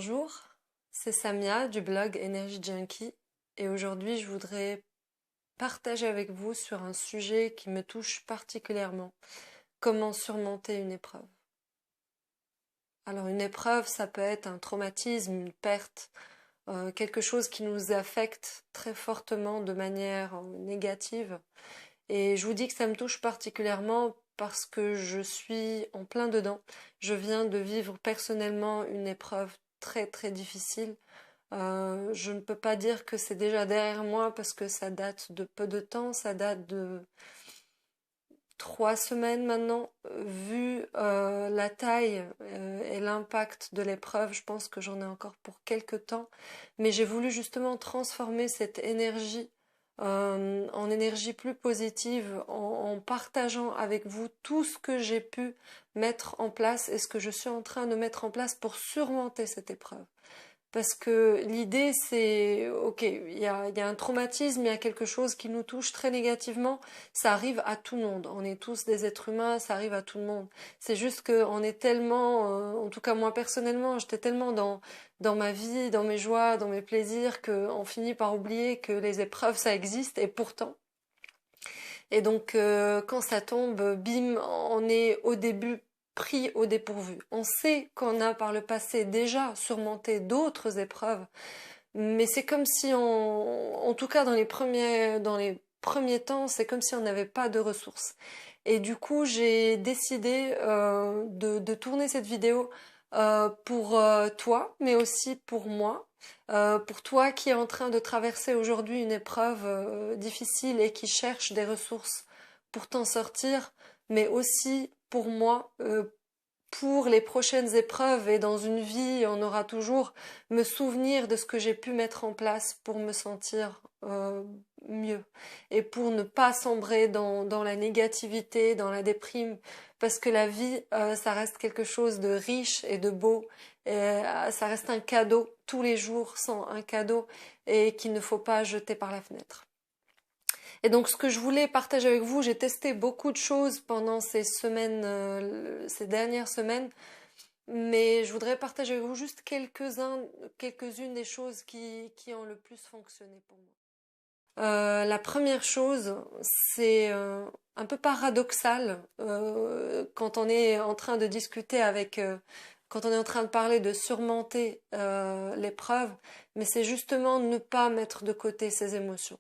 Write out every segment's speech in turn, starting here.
Bonjour, c'est Samia du blog Energy Junkie et aujourd'hui je voudrais partager avec vous sur un sujet qui me touche particulièrement, comment surmonter une épreuve. Alors une épreuve, ça peut être un traumatisme, une perte, quelque chose qui nous affecte très fortement de manière négative. Et je vous dis que ça me touche particulièrement parce que je suis en plein dedans. Je viens de vivre personnellement une épreuve très très difficile. Je ne peux pas dire que c'est déjà derrière moi parce que ça date de peu de temps, ça date de 3 semaines maintenant. Vu la taille et l'impact de l'épreuve, je pense que j'en ai encore pour quelques temps. Mais j'ai voulu justement transformer cette énergie en énergie plus positive, en partageant avec vous tout ce que j'ai pu mettre en place et ce que je suis en train de mettre en place pour surmonter cette épreuve. Parce que l'idée, c'est, ok, il y a un traumatisme, il y a quelque chose qui nous touche très négativement, ça arrive à tout le monde. On est tous des êtres humains, ça arrive à tout le monde. C'est juste qu'on est tellement, en tout cas moi personnellement, j'étais tellement dans ma vie, dans mes joies, dans mes plaisirs, qu'on finit par oublier que les épreuves, ça existe, et pourtant. Et donc, quand ça tombe, bim, on est au début pris au dépourvu. On sait qu'on a par le passé déjà surmonté d'autres épreuves, mais c'est comme si en tout cas dans les premiers temps, c'est comme si on n'avait pas de ressources. Et du coup, j'ai décidé de tourner cette vidéo pour toi, mais aussi pour moi. Pour toi qui est en train de traverser aujourd'hui une épreuve difficile et qui cherche des ressources pour t'en sortir, mais aussi pour moi, pour les prochaines épreuves et dans une vie, on aura toujours me souvenir de ce que j'ai pu mettre en place pour me sentir mieux et pour ne pas sombrer dans la négativité, dans la déprime, parce que la vie, ça reste quelque chose de riche et de beau, et, ça reste un cadeau, tous les jours sont un cadeau et qu'il ne faut pas jeter par la fenêtre. Et donc, ce que je voulais partager avec vous, j'ai testé beaucoup de choses pendant ces semaines, ces dernières semaines, mais je voudrais partager avec vous juste quelques-unes des choses qui ont le plus fonctionné pour moi. La première chose, c'est un peu paradoxal quand on est en train de discuter quand on est en train de parler de surmonter l'épreuve, mais c'est justement ne pas mettre de côté ses émotions.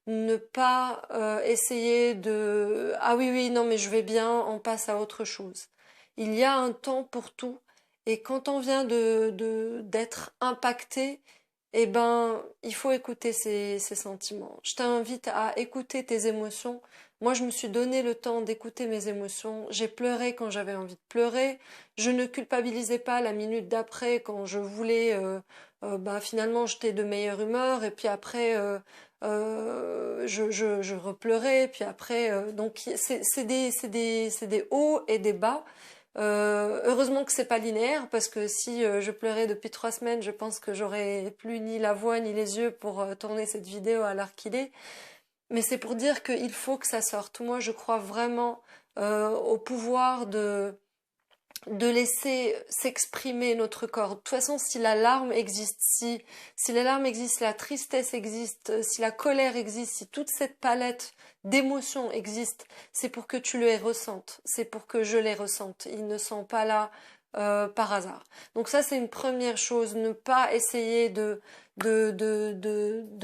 Ne pas essayer de ah oui oui non mais je vais bien, on passe à autre chose. Il y a un temps pour tout et quand on vient d'être impacté, eh ben il faut écouter ses sentiments. Je t'invite à écouter tes émotions. Moi je me suis donné le temps d'écouter mes émotions. J'ai pleuré quand j'avais envie de pleurer. Je ne culpabilisais pas la minute d'après quand je voulais finalement j'étais de meilleure humeur et puis après je repleurais, puis après, donc c'est des hauts et des bas. Heureusement que c'est pas linéaire parce que si je pleurais depuis 3 semaines, je pense que j'aurais plus ni la voix ni les yeux pour tourner cette vidéo à l'heure qu'il est. Mais c'est pour dire qu'il faut que ça sorte. Moi, je crois vraiment au pouvoir de laisser s'exprimer notre corps. De toute façon, si la larme existe, si la larme existe, la tristesse existe, si la colère existe, si toute cette palette d'émotions existe, c'est pour que tu les ressentes, c'est pour que je les ressente. Ils ne sont pas là par hasard. Donc ça, c'est une première chose, ne pas essayer de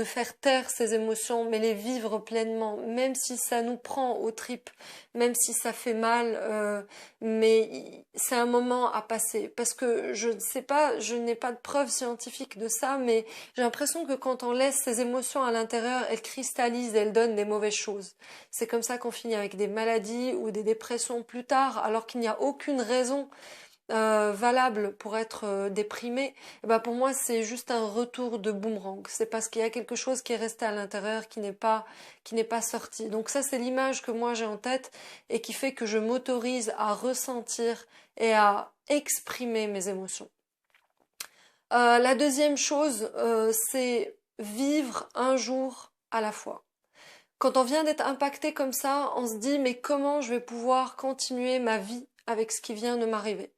faire taire ces émotions, mais les vivre pleinement, même si ça nous prend aux tripes, même si ça fait mal, mais c'est un moment à passer. Parce que je ne sais pas, je n'ai pas de preuves scientifiques de ça, mais j'ai l'impression que quand on laisse ces émotions à l'intérieur, elles cristallisent, elles donnent des mauvaises choses. C'est comme ça qu'on finit avec des maladies ou des dépressions plus tard, alors qu'il n'y a aucune raison valable pour être déprimé. Et ben pour moi c'est juste un retour de boomerang. C'est parce qu'il y a quelque chose qui est resté à l'intérieur qui n'est pas sorti. Donc ça c'est l'image que moi j'ai en tête et qui fait que je m'autorise à ressentir et à exprimer mes émotions. La deuxième chose c'est vivre un jour à la fois. Quand on vient d'être impacté comme ça, on se dit mais comment je vais pouvoir continuer ma vie avec ce qui vient de m'arriver.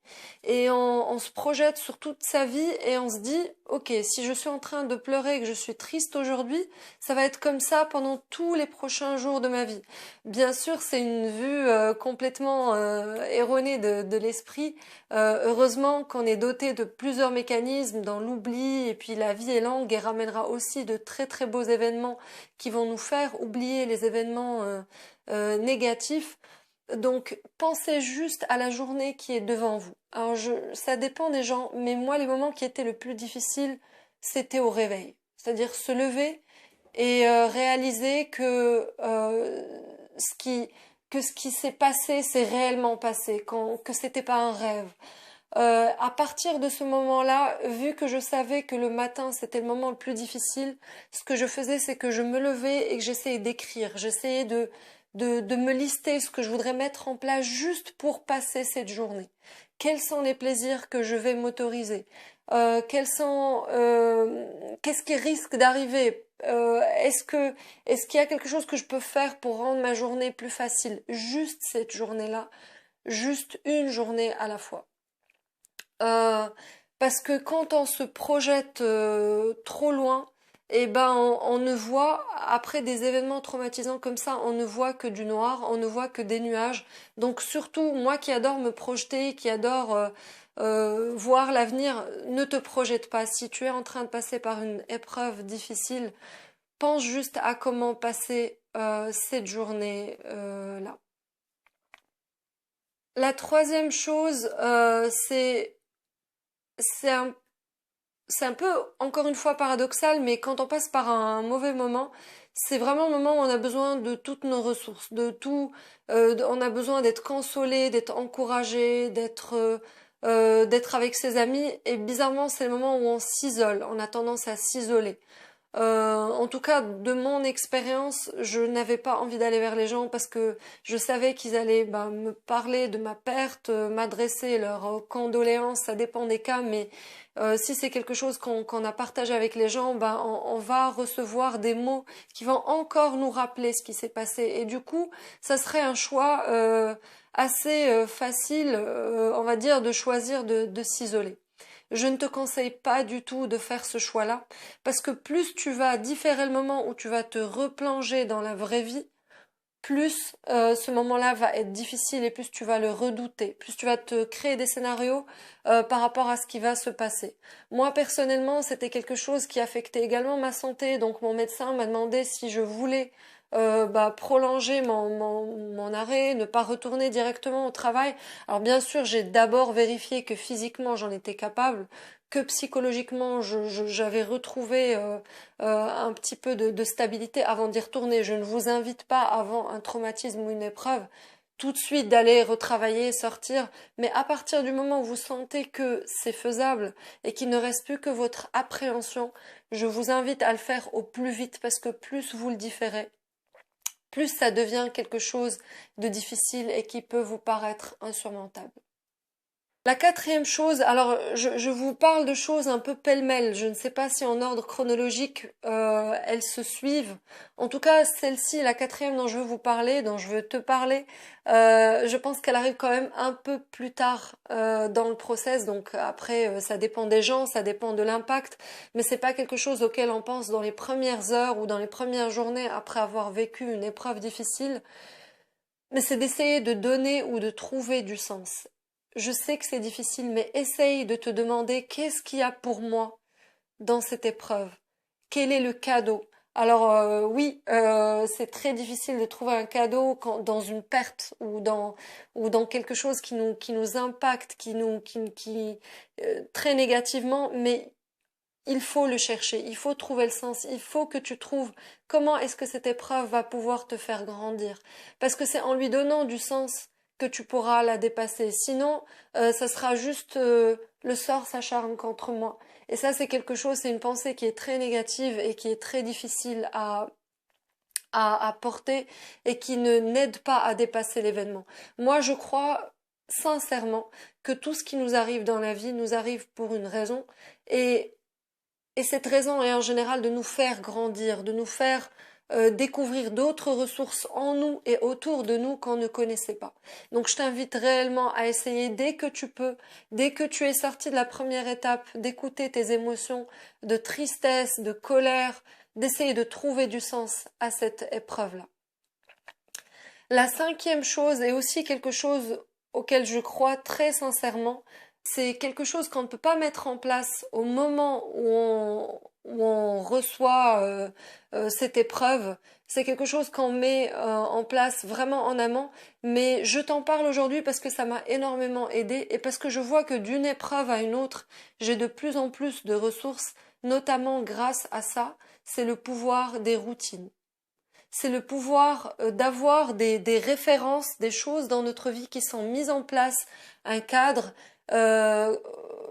Et on se projette sur toute sa vie et on se dit, ok, si je suis en train de pleurer et que je suis triste aujourd'hui, ça va être comme ça pendant tous les prochains jours de ma vie. Bien sûr, c'est une vue complètement erronée de l'esprit. Heureusement qu'on est doté de plusieurs mécanismes dans l'oubli, et puis la vie est longue et ramènera aussi de très très beaux événements qui vont nous faire oublier les événements négatifs. Donc, pensez juste à la journée qui est devant vous. Alors, ça dépend des gens, mais moi, les moments qui étaient le plus difficiles, c'était au réveil. C'est-à-dire se lever et réaliser que ce qui s'est passé, c'est réellement passé, que c'était pas un rêve. À partir de ce moment-là, vu que je savais que le matin c'était le moment le plus difficile, ce que je faisais c'est que je me levais et que j'essayais d'écrire. J'essayais de me lister ce que je voudrais mettre en place juste pour passer cette journée. Quels sont les plaisirs que je vais m'autoriser? Qu'est-ce qui risque d'arriver? Est-ce qu'il y a quelque chose que je peux faire pour rendre ma journée plus facile? Juste cette journée-là, juste une journée à la fois. Euh, Parce que quand on se projette trop loin, eh ben on ne voit, après des événements traumatisants comme ça, on ne voit que du noir, on ne voit que des nuages. Donc surtout, moi qui adore me projeter, qui adore voir l'avenir, ne te projette pas. Si tu es en train de passer par une épreuve difficile, pense juste à comment passer cette journée là. La troisième chose, c'est un c'est un peu, encore une fois, paradoxal, mais quand on passe par un mauvais moment, c'est vraiment le moment où on a besoin de toutes nos ressources, de tout. On a besoin d'être consolé, d'être encouragé, d'être avec ses amis. Et bizarrement, c'est le moment où on s'isole. On a tendance à s'isoler. En tout cas, de mon expérience, je n'avais pas envie d'aller vers les gens parce que je savais qu'ils allaient me parler de ma perte, m'adresser leurs condoléances, ça dépend des cas, mais si c'est quelque chose qu'on a partagé avec les gens, on va recevoir des mots qui vont encore nous rappeler ce qui s'est passé. Et du coup, ça serait un choix assez facile, on va dire, de choisir de s'isoler. Je ne te conseille pas du tout de faire ce choix-là, parce que plus tu vas différer le moment où tu vas te replonger dans la vraie vie, plus ce moment-là va être difficile et plus tu vas le redouter, plus tu vas te créer des scénarios par rapport à ce qui va se passer. Moi personnellement, c'était quelque chose qui affectait également ma santé, donc mon médecin m'a demandé si je voulais prolonger mon arrêt, ne pas retourner directement au travail. Alors bien sûr, j'ai d'abord vérifié que physiquement j'en étais capable, que psychologiquement j'avais retrouvé un petit peu de stabilité avant d'y retourner. Je ne vous invite pas, avant un traumatisme ou une épreuve, tout de suite d'aller retravailler, sortir, mais à partir du moment où vous sentez que c'est faisable et qu'il ne reste plus que votre appréhension, je vous invite à le faire au plus vite parce que plus vous le différez, plus ça devient quelque chose de difficile et qui peut vous paraître insurmontable. La quatrième chose, alors je vous parle de choses un peu pêle-mêle, je ne sais pas si en ordre chronologique elles se suivent. En tout cas, celle-ci, la quatrième dont je veux vous parler, dont je veux te parler, je pense qu'elle arrive quand même un peu plus tard dans le process. Donc après, ça dépend des gens, ça dépend de l'impact, mais c'est pas quelque chose auquel on pense dans les premières heures ou dans les premières journées après avoir vécu une épreuve difficile. Mais c'est d'essayer de donner ou de trouver du sens. Je sais que c'est difficile, mais essaye de te demander qu'est-ce qu'il y a pour moi dans cette épreuve. Quel est le cadeau? Alors oui, c'est très difficile de trouver un cadeau dans une perte ou dans quelque chose qui nous impacte, très négativement, mais il faut le chercher, il faut trouver le sens, il faut que tu trouves comment est-ce que cette épreuve va pouvoir te faire grandir. Parce que c'est en lui donnant du sens que tu pourras la dépasser. Sinon, ça sera juste le sort s'acharne contre moi. Et ça, c'est quelque chose, c'est une pensée qui est très négative et qui est très difficile à porter et qui ne n'aide pas à dépasser l'événement. Moi, je crois sincèrement que tout ce qui nous arrive dans la vie nous arrive pour une raison et cette raison est en général de nous faire grandir, de nous faire découvrir d'autres ressources en nous et autour de nous qu'on ne connaissait pas. Donc je t'invite réellement à essayer dès que tu peux, dès que tu es sorti de la première étape, d'écouter tes émotions de tristesse, de colère, d'essayer de trouver du sens à cette épreuve-là. La cinquième chose est aussi quelque chose auquel je crois très sincèrement. C'est quelque chose qu'on ne peut pas mettre en place au moment où on reçoit cette épreuve. C'est quelque chose qu'on met en place vraiment en amont. Mais je t'en parle aujourd'hui parce que ça m'a énormément aidé et parce que je vois que d'une épreuve à une autre, j'ai de plus en plus de ressources, notamment grâce à ça. C'est le pouvoir des routines. C'est le pouvoir d'avoir des références, des choses dans notre vie qui sont mises en place, un cadre, euh,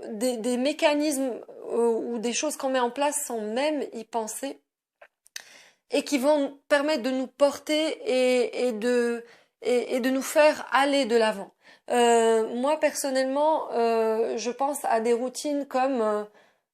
des mécanismes ou des choses qu'on met en place sans même y penser et qui vont permettre de nous porter et de nous faire aller de l'avant. Moi personnellement, je pense à des routines comme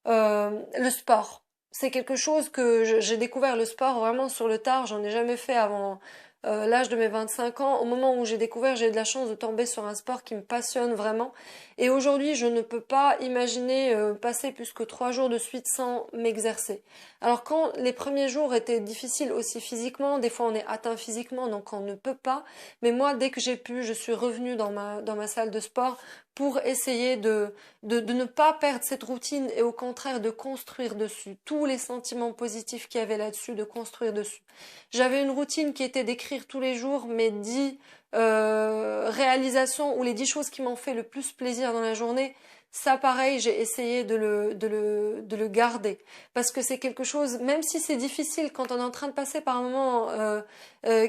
le sport. C'est quelque chose que j'ai découvert le sport vraiment sur le tard. J'en ai jamais fait avant l'âge de mes 25 ans. Au moment où j'ai découvert, j'ai eu de la chance de tomber sur un sport qui me passionne vraiment. Et aujourd'hui, je ne peux pas imaginer passer plus que 3 jours de suite sans m'exercer. Alors quand les premiers jours étaient difficiles aussi physiquement, des fois on est atteint physiquement, donc on ne peut pas. Mais moi, dès que j'ai pu, je suis revenue dans ma salle de sport pour essayer de ne pas perdre cette routine et au contraire de construire dessus. Tous les sentiments positifs qu'il y avait là-dessus, de construire dessus. J'avais une routine qui était d'écrire tous les jours mes 10 réalisations ou les 10 choses qui m'ont fait le plus plaisir dans la journée. Ça, pareil, j'ai essayé de le garder. Parce que c'est quelque chose, même si c'est difficile quand on est en train de passer par un moment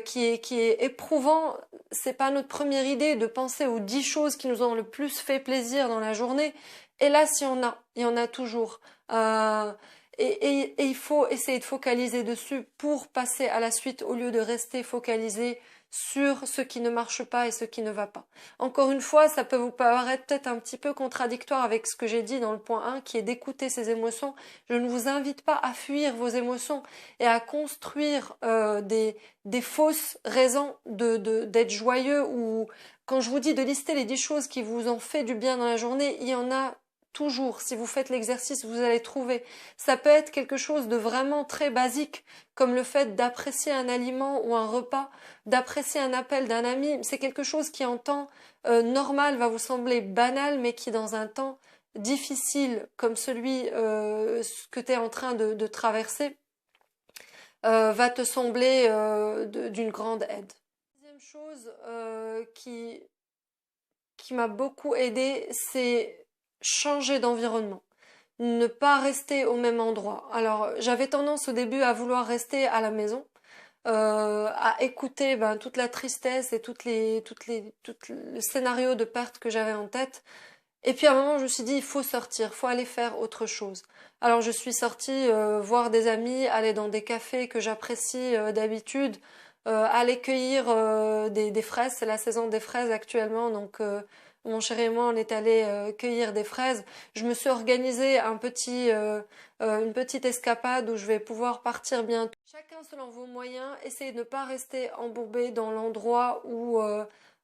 qui est éprouvant, c'est pas notre première idée de penser aux 10 choses qui nous ont le plus fait plaisir dans la journée. Et là, il y en a toujours. Et il faut essayer de focaliser dessus pour passer à la suite au lieu de rester focalisé sur ce qui ne marche pas et ce qui ne va pas. Encore une fois, ça peut vous paraître peut-être un petit peu contradictoire avec ce que j'ai dit dans le point 1, qui est d'écouter ses émotions. Je ne vous invite pas à fuir vos émotions et à construire des fausses raisons d'être joyeux ou quand je vous dis de lister les 10 choses qui vous ont fait du bien dans la journée, il y en a toujours. Si vous faites l'exercice, vous allez trouver. Ça peut être quelque chose de vraiment très basique, comme le fait d'apprécier un aliment ou un repas, d'apprécier un appel d'un ami. C'est quelque chose qui en temps normal va vous sembler banal, mais qui dans un temps difficile comme celui que tu es en train de traverser, va te sembler d'une grande aide. Deuxième chose qui m'a beaucoup aidée, c'est changer d'environnement, ne pas rester au même endroit. Alors, j'avais tendance au début à vouloir rester à la maison, à écouter toute la tristesse et tout le scénario de perte que j'avais en tête. Et puis à un moment, je me suis dit, il faut sortir, il faut aller faire autre chose. Alors, je suis sortie voir des amis, aller dans des cafés que j'apprécie d'habitude, aller cueillir des fraises. C'est la saison des fraises actuellement, donc mon chéri et moi, on est allés cueillir des fraises. Je me suis organisé une petite escapade où je vais pouvoir partir bientôt. Chacun selon vos moyens, essayez de ne pas rester embourbé dans l'endroit où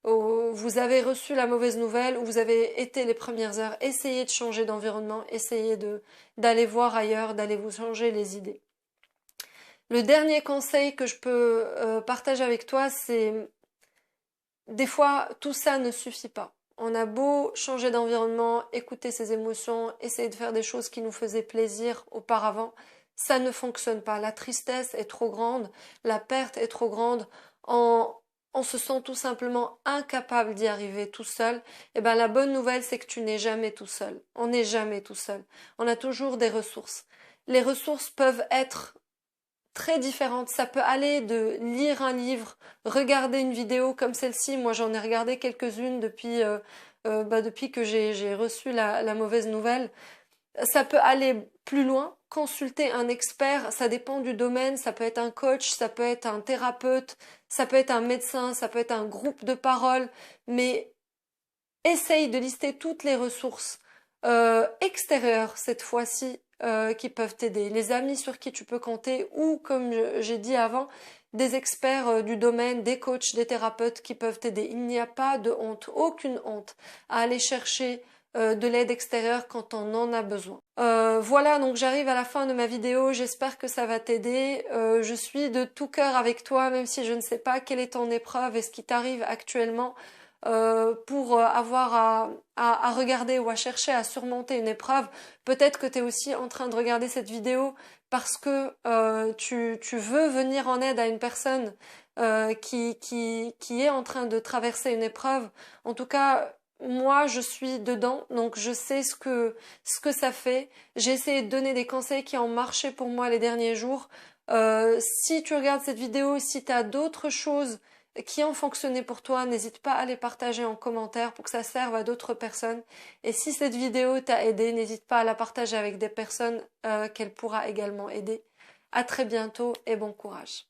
vous avez reçu la mauvaise nouvelle, où vous avez été les premières heures. Essayez de changer d'environnement, essayez d'aller voir ailleurs, d'aller vous changer les idées. Le dernier conseil que je peux partager avec toi, c'est des fois, tout ça ne suffit pas. On a beau changer d'environnement, écouter ses émotions, essayer de faire des choses qui nous faisaient plaisir auparavant, ça ne fonctionne pas. La tristesse est trop grande, la perte est trop grande, on se sent tout simplement incapable d'y arriver tout seul. Et ben la bonne nouvelle, c'est que tu n'es jamais tout seul. On n'est jamais tout seul. On a toujours des ressources. Les ressources peuvent être très différentes. Ça peut aller de lire un livre, regarder une vidéo comme celle-ci. Moi, j'en ai regardé quelques-unes depuis que j'ai reçu la mauvaise nouvelle. Ça peut aller plus loin, consulter un expert, ça dépend du domaine, ça peut être un coach, ça peut être un thérapeute, ça peut être un médecin, ça peut être un groupe de parole, mais essaye de lister toutes les ressources extérieures cette fois-ci qui peuvent t'aider, les amis sur qui tu peux compter ou, comme j'ai dit avant, des experts du domaine, des coachs, des thérapeutes qui peuvent t'aider. Il n'y a pas de honte, aucune honte à aller chercher de l'aide extérieure quand on en a besoin. Voilà, donc j'arrive à la fin de ma vidéo, j'espère que ça va t'aider. Je suis de tout cœur avec toi, même si je ne sais pas quelle est ton épreuve et ce qui t'arrive actuellement. Pour avoir à regarder ou à chercher à surmonter une épreuve. Peut-être que tu es aussi en train de regarder cette vidéo parce que tu veux venir en aide à une personne qui est en train de traverser une épreuve. En tout cas, moi, je suis dedans, donc je sais ce que ça fait. J'ai essayé de donner des conseils qui ont marché pour moi les derniers jours. Si tu regardes cette vidéo, si tu as d'autres choses qui ont fonctionné pour toi, n'hésite pas à les partager en commentaire pour que ça serve à d'autres personnes. Et si cette vidéo t'a aidé, n'hésite pas à la partager avec des personnes qu'elle pourra également aider. À très bientôt et bon courage.